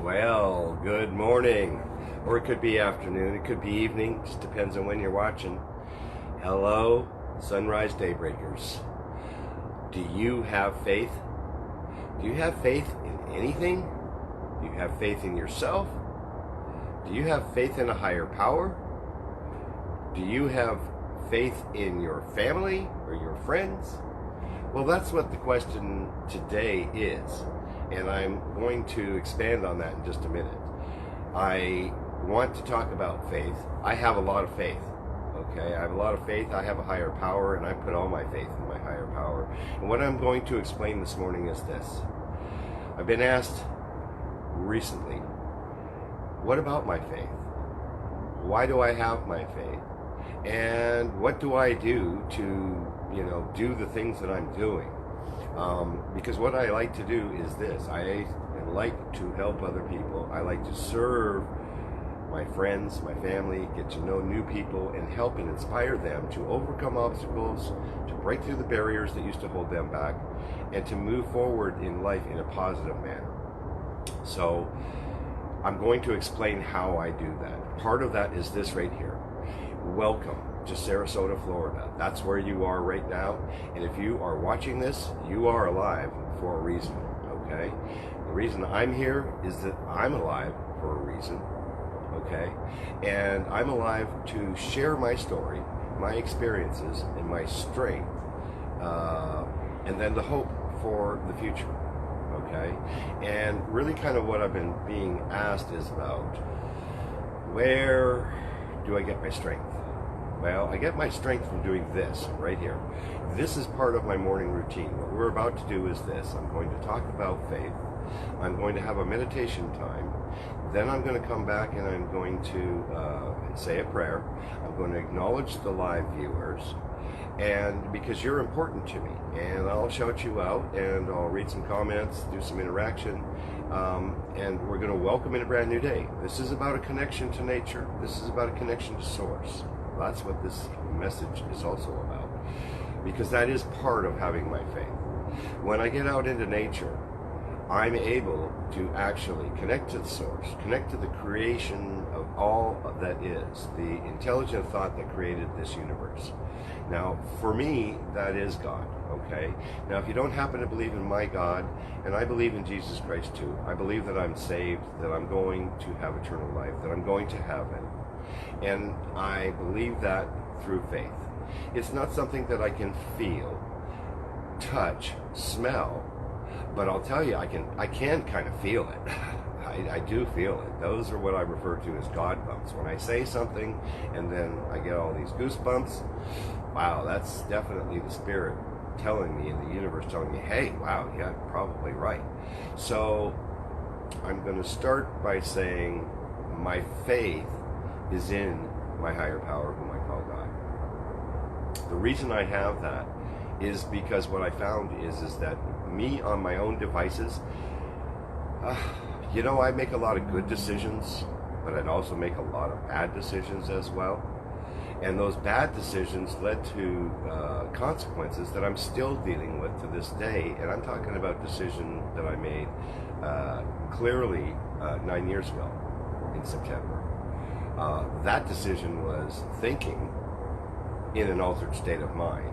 Well, good morning, or it could be afternoon, it could be evening, just depends on when you're watching. Hello, sunrise daybreakers. Do you have faith? Do you have faith in anything? Do you have faith in yourself? Do you have faith in a higher power? Do you have faith in your family or your friends? Well, that's what the question today is. And I'm going to expand on that in just a minute. I want to talk about faith. I have a lot of faith. Okay, I have a lot of faith. I have a higher power, and I put all my faith in my higher power. And what I'm going to explain this morning is this. I've been asked recently, what about my faith? Why do I have my faith? And what do I do to, do the things that I'm doing? Because what I like to do is this. I like to help other people. I like to serve my friends, my family, get to know new people, and help and inspire them to overcome obstacles, to break through the barriers that used to hold them back, and to move forward in life in a positive manner. So I'm going to explain how I do that. Part of that is this right here. Welcome to Sarasota, Florida. That's where you are right now. And if you are watching this, you are alive for a reason, okay? The reason I'm here is that I'm alive for a reason, okay? And I'm alive to share my story, my experiences, and my strength, and then the hope for the future, okay? And really kind of what I've been being asked is about, where do I get my strength? Well, I get my strength from doing this right here. This is part of my morning routine. What we're about to do is this. I'm going to talk about faith. I'm going to have a meditation time. Then I'm going to come back and I'm going to say a prayer. I'm going to acknowledge the live viewers, and because you're important to me, and I'll shout you out, and I'll read some comments, do some interaction, and we're going to welcome in a brand new day. This is about a connection to nature. This is about a connection to source. That's what this message is also about, because that is part of having my faith. When I get out into nature, I'm able to actually connect to the source, connect to the creation of all that is, the intelligent thought that created this universe. Now, for me, that is God, okay? Now, if you don't happen to believe in my God, and I believe in Jesus Christ too, I believe that I'm saved, that I'm going to have eternal life, that I'm going to heaven. And I believe that through faith. It's not something that I can feel, touch, smell, but I'll tell you, I can kind of feel it. I do feel it. Those are what I refer to as God bumps. When I say something and then I get all these goosebumps, wow, that's definitely the Spirit telling me, in the universe telling me, hey, wow, yeah, probably right. So I'm going to start by saying my faith is in my higher power, whom I call God. The reason I have that is because what I found is that me on my own devices, I make a lot of good decisions, but I'd also make a lot of bad decisions as well. And those bad decisions led to consequences that I'm still dealing with to this day. And I'm talking about a decision that I made clearly 9 years ago in September. That decision was thinking in an altered state of mind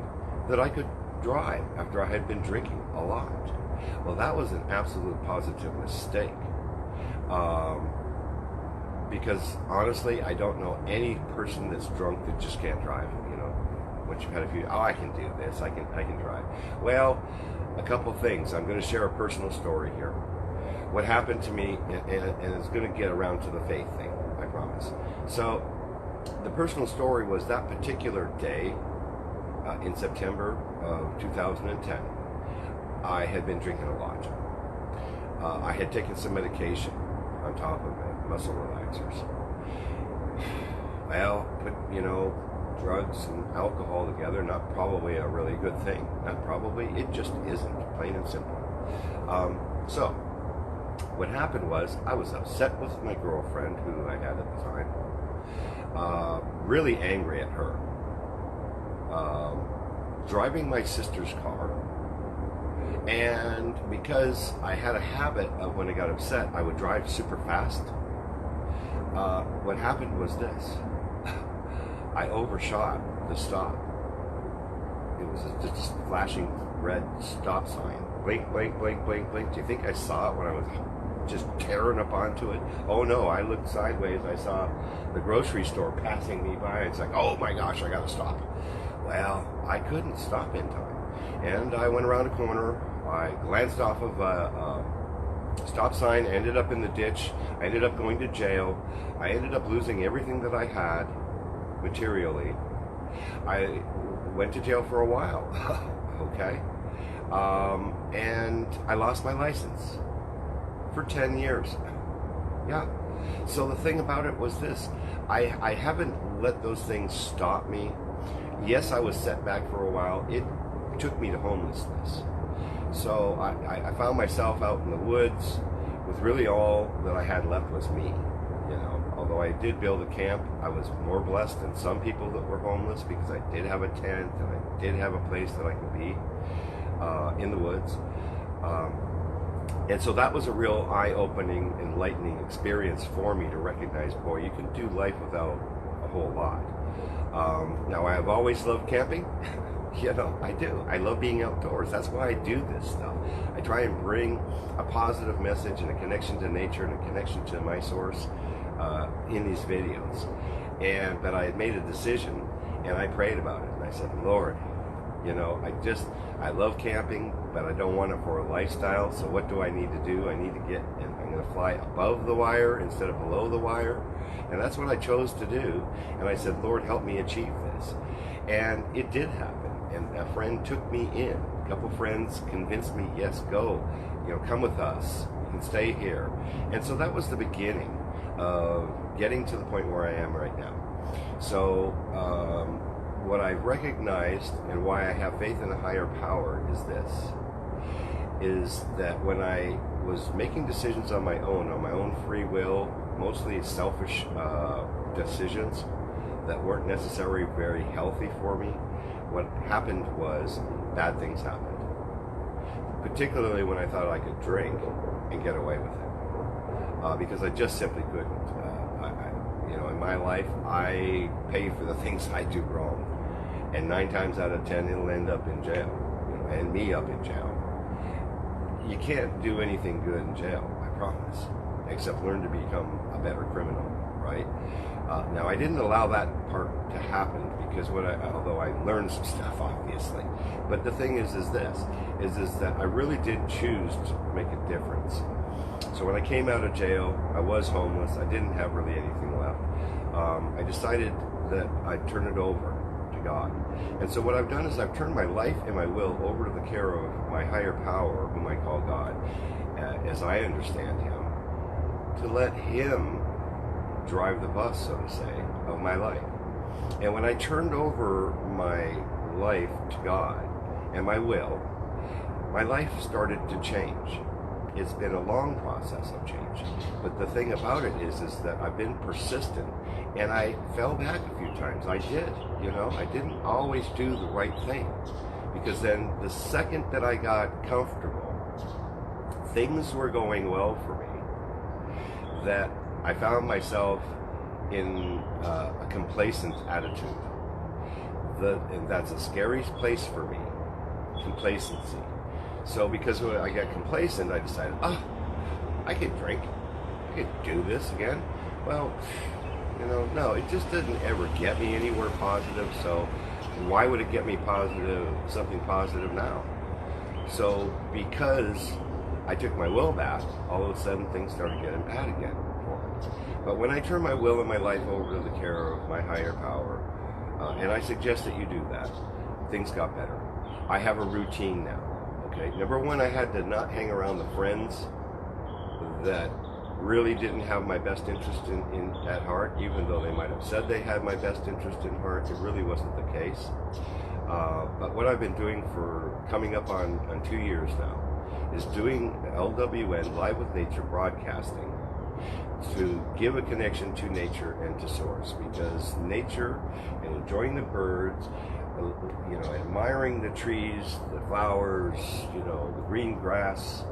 that I could drive after I had been drinking a lot. Well, that was an absolute positive mistake. Because honestly, I don't know any person that's drunk that just can't drive. Once you've had a few, I can do this, I can drive. Well, a couple things. I'm going to share a personal story here. What happened to me, and it's going to get around to the faith thing, I promise. So, the personal story was that particular day in September of 2010, I had been drinking a lot. I had taken some medication on top of it, muscle relaxers. Well, put, drugs and alcohol together, not probably a really good thing. Not probably, it just isn't, plain and simple. So, what happened was, I was upset with my girlfriend, who I had at the time, really angry at her. Driving my sister's car, And because I had a habit of when I got upset, I would drive super fast. What happened was this. I overshot the stop. It was just a flashing red stop sign. Blink, blink, blink, blink, blink. Do you think I saw it when I was just tearing up onto it? Oh no, I looked sideways. I saw the grocery store passing me by. It's like, oh my gosh, I gotta stop. Well, I couldn't stop in time. And I went around a corner. I glanced off of a stop sign, ended up in the ditch. I ended up going to jail. I ended up losing everything that I had materially. I went to jail for a while, okay? And I lost my license for 10 years. Yeah. So the thing about it was this. I haven't let those things stop me. Yes, I was set back for a while. It took me to homelessness. So I found myself out in the woods with really all that I had left was me. You know, although I did build a camp, I was more blessed than some people that were homeless because I did have a tent and I did have a place that I could be in the woods. And so that was a real eye-opening, enlightening experience for me to recognize, boy, you can do life without a whole lot. Now, I have always loved camping. You know, I do. I love being outdoors. That's why I do this stuff. I try and bring a positive message and a connection to nature and a connection to my source in these videos. And but I had made a decision and I prayed about it. And I said, Lord, you know, I love camping, but I don't want it for a lifestyle. So what do I need to do? I need to get, and I'm going to fly above the wire instead of below the wire. And that's what I chose to do. And I said, Lord, help me achieve this. And it did happen. And a friend took me in. A couple friends convinced me, yes, go, you know, come with us. You can stay here. And so that was the beginning of getting to the point where I am right now. So what I've recognized and why I have faith in a higher power is this, is that when I was making decisions on my own free will, mostly selfish decisions that weren't necessarily very healthy for me, what happened was bad things happened. Particularly when I thought I could drink and get away with it, because I just simply couldn't. You know, in my life, I pay for the things I do wrong, and 9 times out of 10, it'll end up in jail, you know, and me up in jail. You can't do anything good in jail, I promise, except learn to become a better criminal, right? Now, I didn't allow that part to happen because although I learned some stuff, obviously, but the thing is that I really did choose to make a difference. So when I came out of jail, I was homeless. I didn't have really anything left. I decided that I'd turn it over to God. And so what I've done is I've turned my life and my will over to the care of my higher power, whom I call God, as I understand Him, to let Him drive the bus, so to say, of my life. And when I turned over my life to God and my will, my life started to change. It's been a long process of change. But the thing about it is that I've been persistent, and I fell back a few times. I did, you know, I didn't always do the right thing. Because then the second that I got comfortable, things were going well for me, that I found myself in a complacent attitude. And that's a scary place for me, complacency. So because when I got complacent, I decided, I could drink. I could do this again. Well, you know, no, it just didn't ever get me anywhere positive. So why would it get me something positive now? So because I took my will back, all of a sudden things started getting bad again. But when I turn my will and my life over to the care of my higher power, and I suggest that you do that, things got better. I have a routine now. Okay, number one, I had to not hang around the friends that really didn't have my best interest at heart, even though they might have said they had my best interest in heart. It really wasn't the case. But what I've been doing for coming up on 2 years now is doing LWN, Live with Nature broadcasting, to give a connection to nature and to source, because nature and enjoying the birds, admiring the trees, the flowers, the green grass,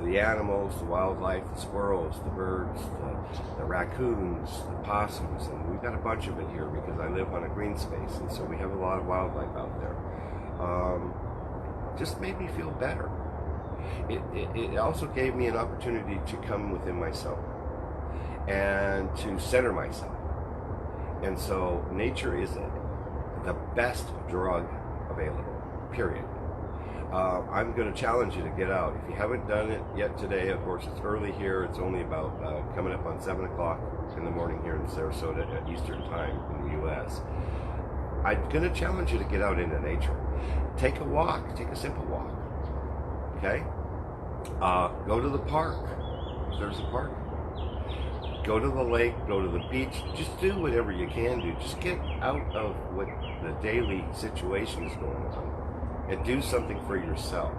the animals, the wildlife, the squirrels, the birds, the raccoons, the possums, and we've got a bunch of it here because I live on a green space, and so we have a lot of wildlife out there. Just made me feel better. It also gave me an opportunity to come within myself and to center myself. And so nature is the best drug available, period. I'm going to challenge you to get out. If you haven't done it yet today, of course it's early here. It's only about coming up on 7 o'clock in the morning here in Sarasota at Eastern Time in the U.S. I'm going to challenge you to get out into nature. Take a walk. Take a simple walk. Okay? Go to the park. If there's a park. Go to the lake. Go to the beach. Just do whatever you can do. Just get out of what the daily situation is going on and do something for yourself.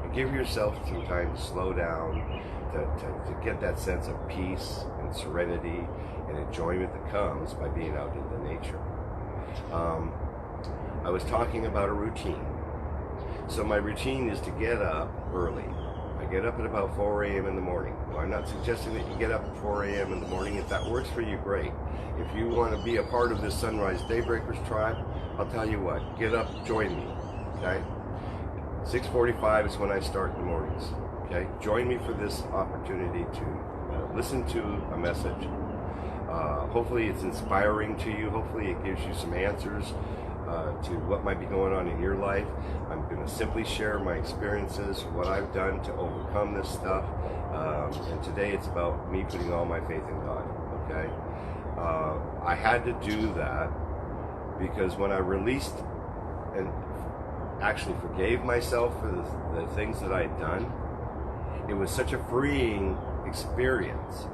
And give yourself some time to slow down, to get that sense of peace and serenity and enjoyment that comes by being out in the nature. I was talking about a routine. So my routine is to get up early. I get up at about 4 a.m. in the morning. Well, I'm not suggesting that you get up at 4 a.m. in the morning. If that works for you, great. If you want to be a part of this Sunrise Daybreakers tribe, I'll tell you what, get up, join me, okay? 6:45 is when I start in the mornings, okay? Join me for this opportunity to listen to a message. Hopefully it's inspiring to you. Hopefully it gives you some answers to what might be going on in your life. I'm going to simply share my experiences, what I've done to overcome this stuff. And today it's about me putting all my faith in God, okay? I had to do that because when I released and actually forgave myself for the things that I had done, it was such a freeing experience.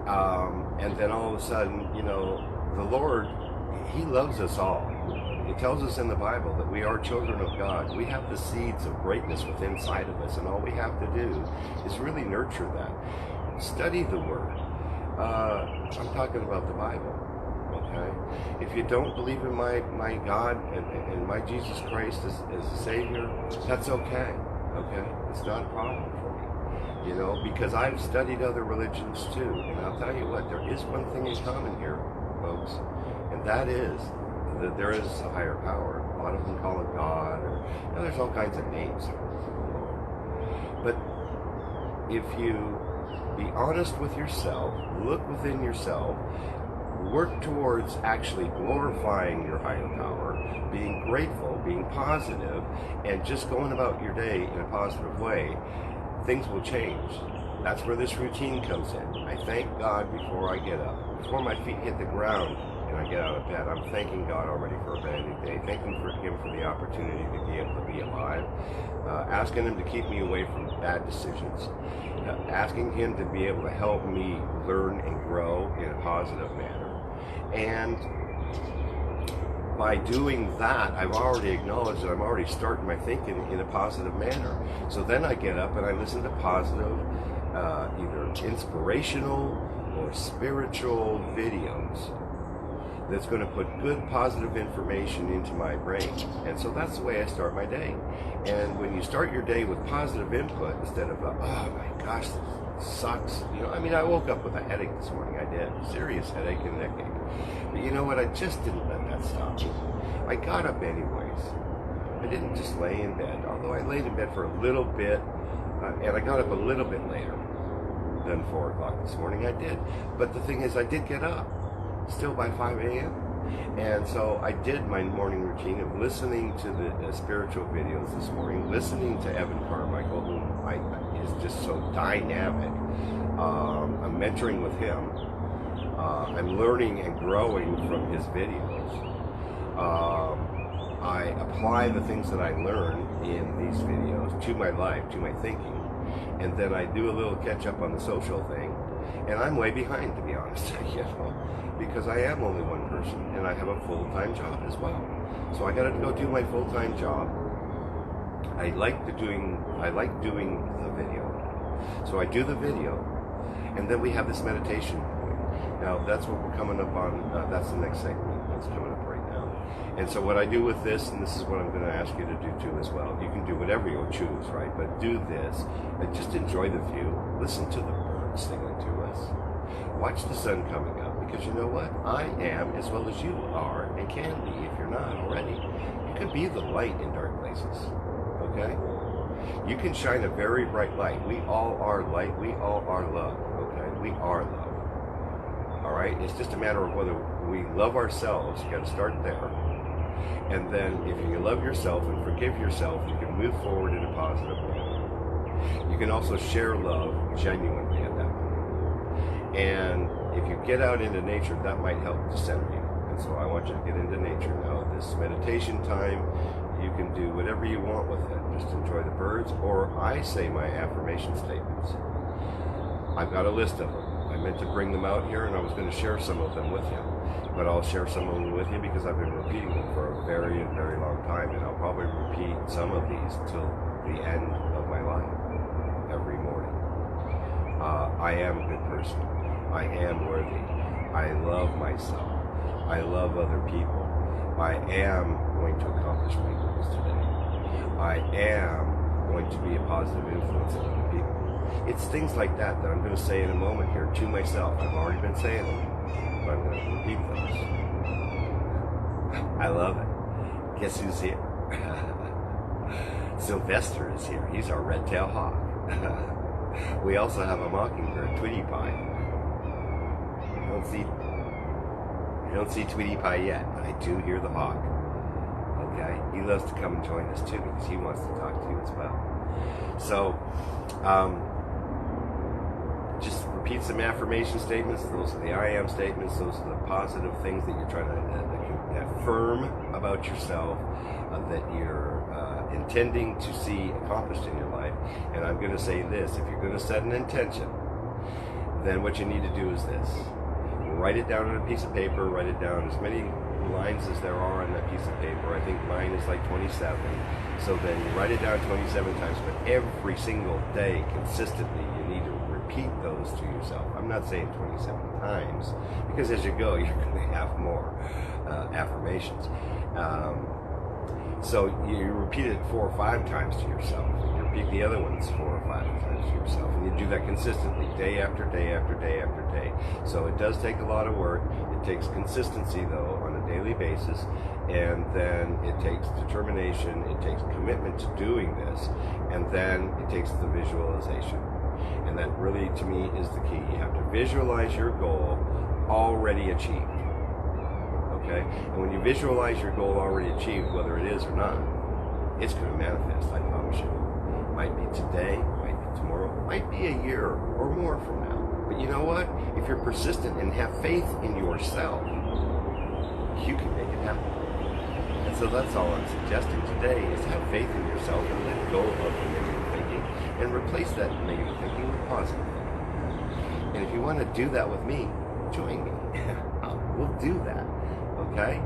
And then all of a sudden, the Lord, He loves us all. It tells us in the Bible that we are children of God. We have the seeds of greatness within inside of us, and all we have to do is really nurture that. Study the Word. I'm talking about the Bible, okay? If you don't believe in my God and my Jesus Christ as a Savior, that's okay, okay? It's not a problem for me, because I've studied other religions too, and I'll tell you what, there is one thing in common here, folks, and that is that there is a higher power. A lot of them call it God, or there's all kinds of names. But if you be honest with yourself, look within yourself, work towards actually glorifying your higher power, being grateful, being positive, and just going about your day in a positive way, things will change. That's where this routine comes in. I thank God before I get up. Before my feet hit the ground, and I get out of bed, I'm thanking God already for a brand new day, thanking Him for the opportunity to be able to be alive, asking Him to keep me away from bad decisions, asking Him to be able to help me learn and grow in a positive manner. And by doing that, I've already acknowledged that I'm already starting my thinking in a positive manner. So then I get up and I listen to positive, either inspirational or spiritual videos that's going to put good positive information into my brain. And so that's the way I start my day. And when you start your day with positive input instead of oh my gosh, this sucks, I woke up with a headache this morning. I did, serious headache and neck ache. But you know what, I just didn't let that stop me. I got up anyways. I didn't just lay in bed, although I laid in bed for a little bit, and I got up a little bit later than 4 o'clock this morning. I did. But the thing is, I did get up still by 5 a.m. And so I did my morning routine of listening to the spiritual videos this morning, listening to Evan Carmichael, who is just so dynamic. I'm mentoring with him. I'm learning and growing from his videos. I apply the things that I learn in these videos to my life, to my thinking, and then I do a little catch up on the social thing. And I'm way behind, to be honest, because I am only one person and I have a full-time job as well. So I got to go do my full-time job. I like doing the video. So I do the video, and then we have this meditation point. Now that's what we're coming up on. That's the next segment that's coming up right now. And so what I do with this, and this is what I'm going to ask you to do too as well, you can do whatever you choose, right? But do this and just enjoy the view. Listen to the birds singing to us. Watch the sun coming up, because you know what? I am as well as you are and can be if you're not already. You could be the light in dark places, okay? You can shine a very bright light. We all are light. We all are love, okay? We are love, all right? It's just a matter of whether we love ourselves. You got to start there. And then if you love yourself and forgive yourself, you can move forward in a positive way. You can also share love genuinely at that point. And if you get out into nature, that might help to center you. And so I want you to get into nature now. This meditation time, you can do whatever you want with it. Just enjoy the birds, or I say my affirmation statements. I've got a list of them. I meant to bring them out here, and I was going to share some of them with you. But I'll share some of them with you because I've been repeating them for a very, very long time, and I'll probably repeat some of these till the end of my life, every morning. I am a good person. I am worthy. I love myself. I love other people. I am going to accomplish my goals today. I am going to be a positive influence on other people. It's things like that that I'm going to say in a moment here to myself. I've already been saying them. I'm going to repeat those. I love it. Guess who's here? Sylvester is here. He's our red-tailed hawk. We also have a mockingbird, Tweety Pie. You don't see Tweety Pie yet, but I do hear the hawk. Okay? He loves to come and join us too because he wants to talk to you as well. So, just repeat some affirmation statements. Those are the I am statements. Those are the positive things that you're trying to affirm about yourself, that you're intending to see accomplished in your life. And I'm going to say this: if you're going to set an intention, then what you need to do is this. Write it down on a piece of paper. Write it down as many lines as there are on that piece of paper. I think mine is like 27. So then you write it down 27 times, but every single day, consistently, you need to repeat those to yourself. I'm not saying 27 times, because as you go, you're going to have more affirmations. So you repeat it 4 or 5 times to yourself. You repeat the other ones 4 or 5 times to yourself. And you do that consistently, day after day after day after day. So it does take a lot of work. It takes consistency, though, on a daily basis. And then it takes determination. It takes commitment to doing this. And then it takes the visualization. And that really, to me, is the key. You have to visualize your goal already achieved. Okay? And when you visualize your goal already achieved, whether it is or not, it's going to manifest, I promise you. Might be today, might be tomorrow, might be a year or more from now. But you know what? If you're persistent and have faith in yourself, you can make it happen. And so that's all I'm suggesting today, is have faith in yourself and let go of the negative thinking and replace that negative thinking with positive thinking. And if you want to do that with me, join me. We'll do that. Okay?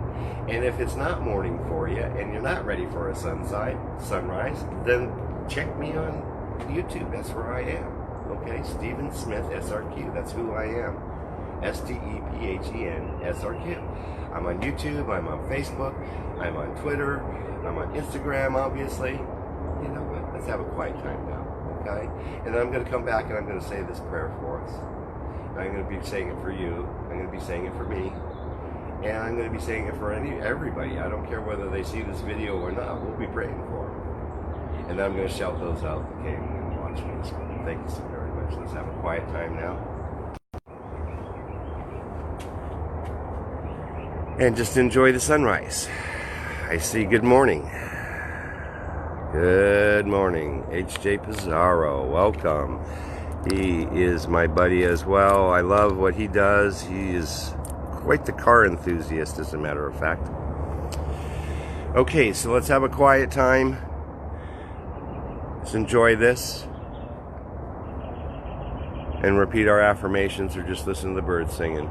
And if it's not morning for you and you're not ready for a sunrise, then check me on YouTube. That's where I am. Okay? Stephen Smith, SRQ. That's who I am. STEPHEN, SRQ. I'm on YouTube. I'm on Facebook. I'm on Twitter. I'm on Instagram, obviously. You know what? Let's have a quiet time now. Okay? And then I'm going to come back and I'm going to say this prayer for us. I'm going to be saying it for you. I'm going to be saying it for me. And I'm going to be saying it for everybody. I don't care whether they see this video or not. We'll be praying for them. And then I'm going to shout those out that came and watched me this morning. Thank you so very much. Let's have a quiet time now. And just enjoy the sunrise. I see good morning. Good morning. H.J. Pizarro. Welcome. He is my buddy as well. I love what he does. He is quite the car enthusiast, as a matter of fact. Okay, so let's have a quiet time. Let's enjoy this. And repeat our affirmations, or just listen to the birds singing.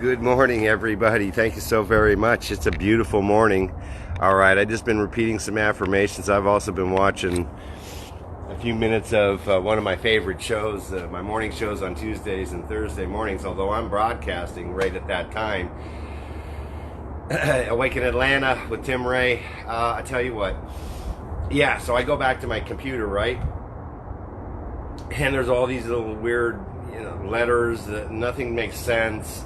Good morning, everybody. Thank you so very much. It's a beautiful morning. All right, I've just been repeating some affirmations. I've also been watching a few minutes of one of my favorite shows, my morning shows on Tuesdays and Thursday mornings, although I'm broadcasting right at that time. Awake in Atlanta with Tim Ray. I tell you what. Yeah, so I go back to my computer, right? And there's all these little weird, letters that nothing makes sense.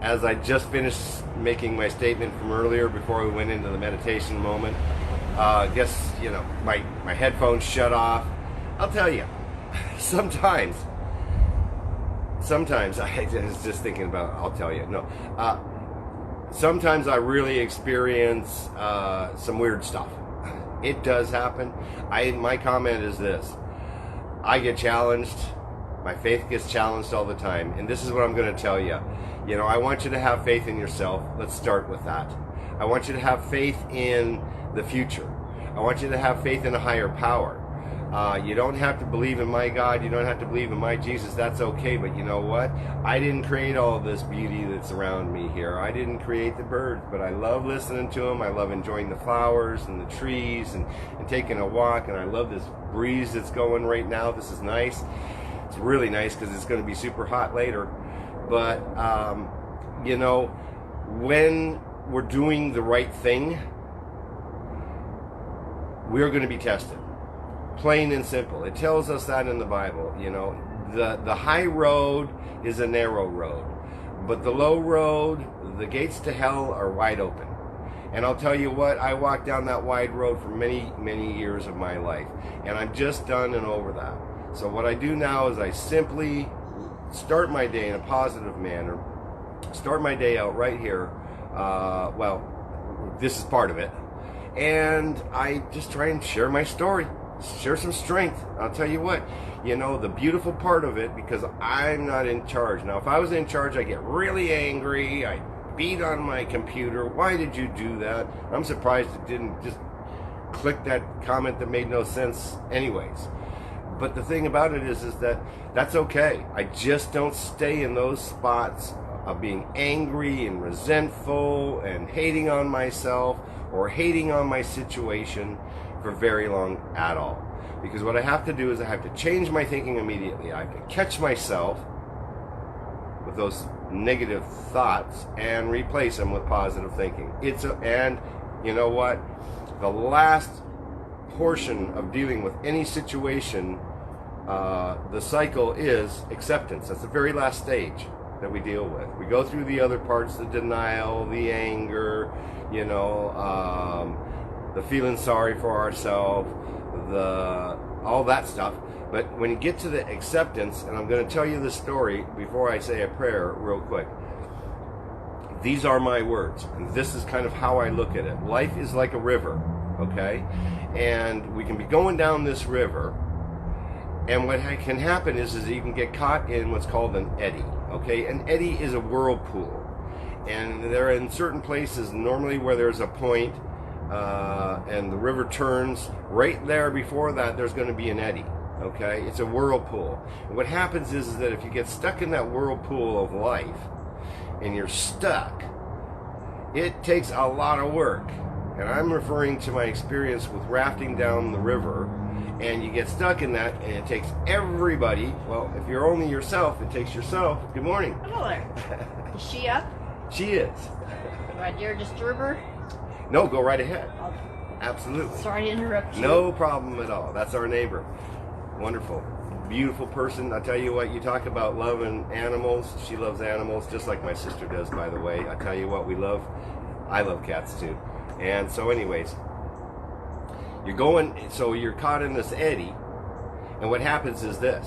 As I just finished making my statement from earlier before we went into the meditation moment, I guess, my headphones shut off. I'll tell you, sometimes I was just thinking about, I'll tell you, no. Sometimes I really experience some weird stuff. It does happen. My comment is this. I get challenged. My faith gets challenged all the time. And this is what I'm going to tell you. I want you to have faith in yourself. Let's start with that. I want you to have faith in the future. I want you to have faith in a higher power. You don't have to believe in my God. You don't have to believe in my Jesus. That's okay. But you know what? I didn't create all this beauty that's around me here. I didn't create the birds, but I love listening to them. I love enjoying the flowers and the trees and taking a walk. And I love this breeze that's going right now. This is nice. It's really nice because it's going to be super hot later. But, when we're doing the right thing, we're going to be tested. Plain and simple. It tells us that in the Bible. The high road is a narrow road, but the low road, the gates to hell are wide open. And I'll tell you what, I walked down that wide road for many, many years of my life, and I'm just done and over that. So what I do now is I simply start my day in a positive manner, start my day out right here. This is part of it. And I just try and share my story. Share some strength. I'll tell you what, the beautiful part of it, because I'm not in charge. Now, if I was in charge, I'd get really angry. I'd beat on my computer. Why did you do that? I'm surprised it didn't just click that comment that made no sense anyways. But the thing about it is that that's okay. I just don't stay in those spots of being angry and resentful and hating on myself or hating on my situation for very long at all. Because what I have to do is I have to change my thinking immediately. I have to catch myself with those negative thoughts and replace them with positive thinking. And you know what? The last portion of dealing with any situation, the cycle is acceptance. That's the very last stage that we deal with. We go through the other parts, the denial, the anger, the feeling sorry for ourselves, all that stuff. But when you get to the acceptance, and I'm going to tell you this story before I say a prayer real quick. These are my words, and this is kind of how I look at it. Life is like a river, okay? And we can be going down this river, and what can happen is you can get caught in what's called an eddy, okay? An eddy is a whirlpool. And they're in certain places, normally where there's a point, and the river turns. Right there before that, there's going to be an eddy, okay? It's a whirlpool. And what happens is that if you get stuck in that whirlpool of life, and you're stuck, it takes a lot of work. And I'm referring to my experience with rafting down the river, and you get stuck in that, and it takes everybody. Well, if you're only yourself, it takes yourself. Good morning. Hello there. Is she up? She is. Do I dare disturb her? No, go right ahead. Okay. Absolutely. Sorry to interrupt you. No problem at all. That's our neighbor. Wonderful. Beautiful person. I tell you what, you talk about loving animals. She loves animals just like my sister does, by the way. I tell you what, I love cats too. And so anyways, you're caught in this eddy, and what happens is that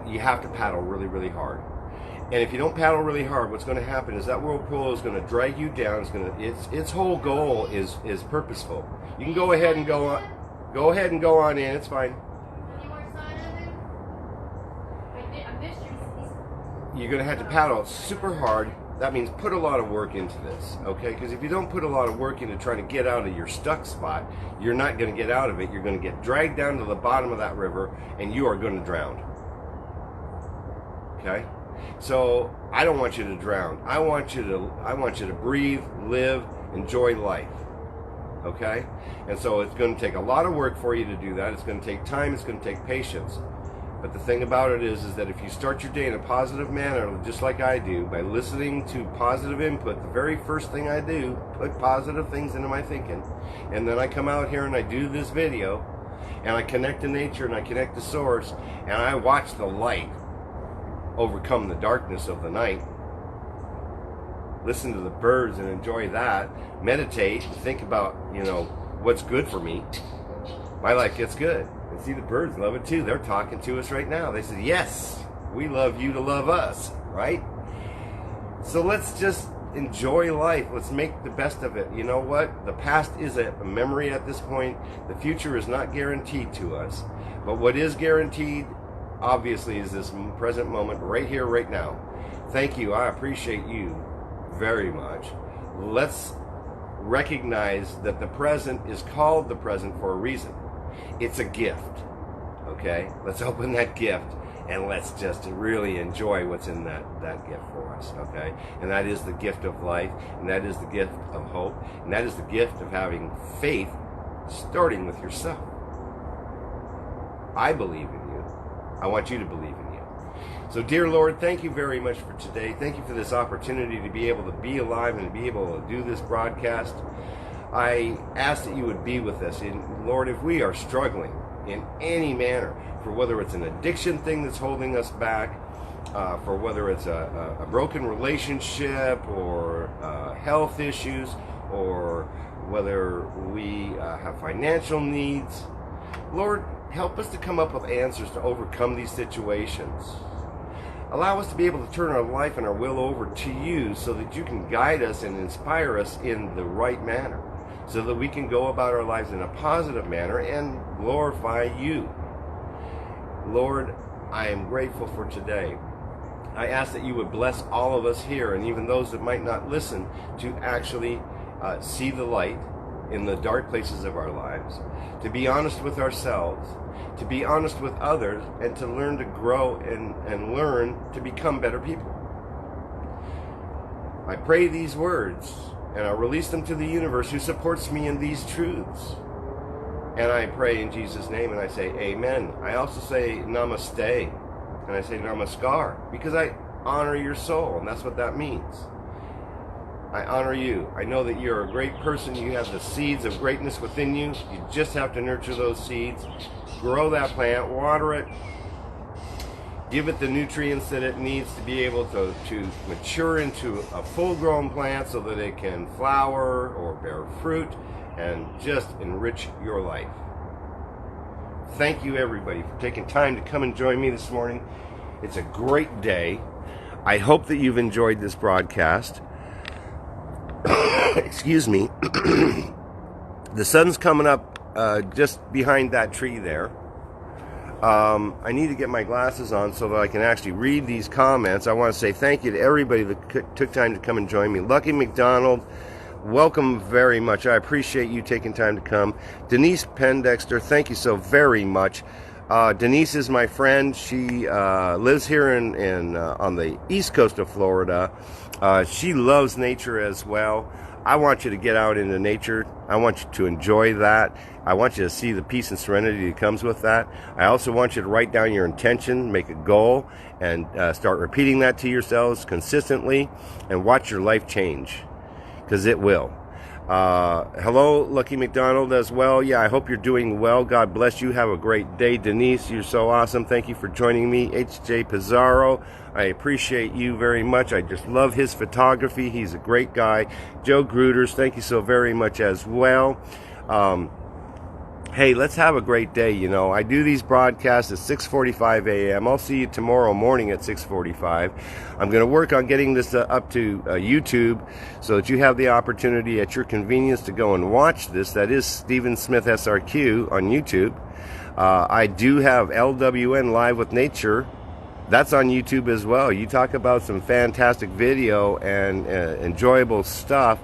you have to paddle really, really hard. And if you don't paddle really hard, what's going to happen is that whirlpool is going to drag you down. Its whole goal is purposeful. You can go ahead and go on in. It's fine. You're going to have to paddle super hard. That means put a lot of work into this, okay? Because if you don't put a lot of work into trying to get out of your stuck spot, you're not going to get out of it. You're going to get dragged down to the bottom of that river, and you are going to drown, okay? So I don't want you to drown. I want you to breathe, live, enjoy life. Okay? And so it's going to take a lot of work for you to do that. It's going to take time. It's going to take patience. But the thing about it is that if you start your day in a positive manner, just like I do, by listening to positive input, the very first thing I do, put positive things into my thinking, and then I come out here and I do this video, and I connect to nature and I connect to source, and I watch the light overcome the darkness of the night. Listen to the birds and enjoy that. Meditate and think about, what's good for me. My life gets good. And see, the birds love it too. They're talking to us right now. They said, yes, we love you to love us, right? So let's just enjoy life. Let's make the best of it. You know what? The past is a memory at this point. The future is not guaranteed to us. But what is guaranteed, obviously, is this present moment right here, right now. Thank you. I appreciate you very much. Let's recognize that the present is called the present for a reason. It's a gift. Okay? Let's open that gift and let's just really enjoy what's in that gift for us. Okay? And that is the gift of life, and that is the gift of hope, and that is the gift of having faith, starting with yourself. I believe in you. I want you to believe in you. So, dear Lord, thank you very much for today. Thank you for this opportunity to be able to be alive and to be able to do this broadcast. I ask that you would be with us. And Lord, if we are struggling in any manner, for whether it's an addiction thing that's holding us back, for whether it's a broken relationship or health issues, or whether we have financial needs, Lord, help us to come up with answers to overcome these situations. Allow us to be able to turn our life and our will over to you so that you can guide us and inspire us in the right manner, so that we can go about our lives in a positive manner and glorify you. Lord, I am grateful for today. I ask that you would bless all of us here, and even those that might not listen, to actually see the light in the dark places of our lives, to be honest with ourselves, to be honest with others, and to learn to grow and learn to become better people. I pray these words, and I release them to the universe who supports me in these truths. And I pray in Jesus' name, and I say amen. I also say namaste, and I say namaskar, because I honor your soul, and that's what that means. I honor you. I know that you're a great person. You have the seeds of greatness within you. You just have to nurture those seeds. Grow that plant, water it, give it the nutrients that it needs to be able to mature into a full-grown plant so that it can flower or bear fruit and just enrich your life. Thank you, everybody, for taking time to come and join me this morning. It's a great day. I hope that you've enjoyed this broadcast. Excuse me. The sun's coming up just behind that tree there. I need to get my glasses on so that I can actually read these comments. I want to say thank you to everybody that took time to come and join me. Lucky McDonald, welcome very much. I appreciate you taking time to come. Denise Pendexter, thank you so very much. Denise is my friend. She lives here on the east coast of Florida. She loves nature as well. I want you to get out into nature. I want you to enjoy that. I want you to see the peace and serenity that comes with that. I also want you to write down your intention, make a goal, and start repeating that to yourselves consistently, and watch your life change, because it will. Hello, Lucky McDonald as well. Yeah, I hope you're doing well. God bless you. Have a great day. Denise, you're so awesome. Thank you for joining me. H.J. Pizarro, I appreciate you very much. I just love his photography. He's a great guy. Joe Gruters, thank you so very much as well. Hey, let's have a great day. I do these broadcasts at 6:45 a.m. I'll see you tomorrow morning at 6:45. I'm going to work on getting this up to YouTube so that you have the opportunity at your convenience to go and watch this. That is Stephen Smith SRQ on YouTube. I do have LWN-LiveWithNature. That's on YouTube as well. You talk about some fantastic video and enjoyable stuff.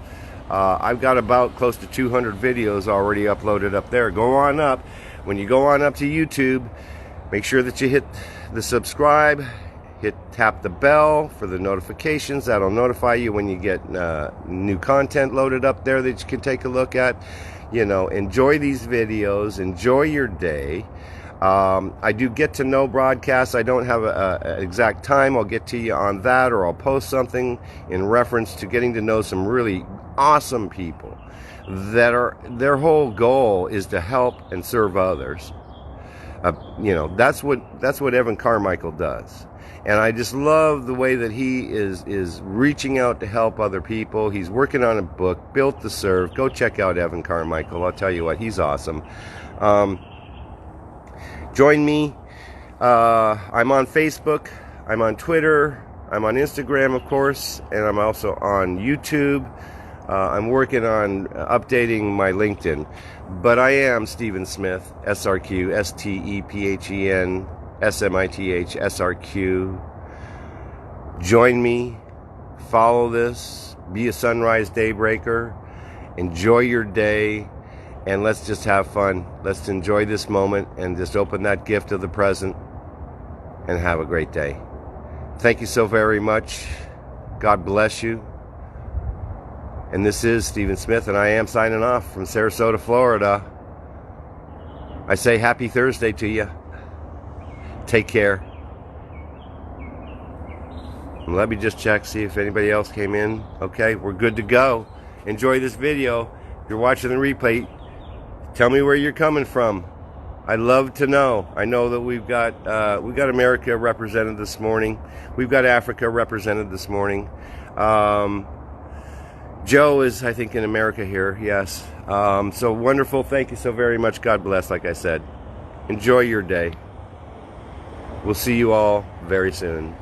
I've got about close to 200 videos already uploaded up there. Go on up. When you go on up to YouTube, make sure that you hit the subscribe, tap the bell for the notifications. That'll notify you when you get new content loaded up there that you can take a look at. You know, enjoy these videos, enjoy your day. I do get to know broadcasts. I don't have an exact time. I'll get to you on that, or I'll post something in reference to getting to know some really awesome people that are, their whole goal is to help and serve others. You know, that's what Evan Carmichael does. And I just love the way that he is reaching out to help other people. He's working on a book, Built to Serve. Go check out Evan Carmichael. I'll tell you what, he's awesome. Join me. I'm on Facebook. I'm on Twitter. I'm on Instagram, of course. And I'm also on YouTube. I'm working on updating my LinkedIn. But I am Stephen Smith, SRQ, STEPHEN, SMITH, SRQ. Join me. Follow this. Be a sunrise daybreaker. Enjoy your day. And let's just have fun. Let's enjoy this moment and just open that gift of the present and have a great day. Thank you so very much. God bless you. And this is Stephen Smith, and I am signing off from Sarasota, Florida. I say happy Thursday to you. Take care. And let me just check, see if anybody else came in. Okay, we're good to go. Enjoy this video. If you're watching the replay, tell me where you're coming from. I'd love to know. I know that we've got America represented this morning. We've got Africa represented this morning. Joe is, I think, in America here. Yes. So wonderful. Thank you so very much. God bless, like I said. Enjoy your day. We'll see you all very soon.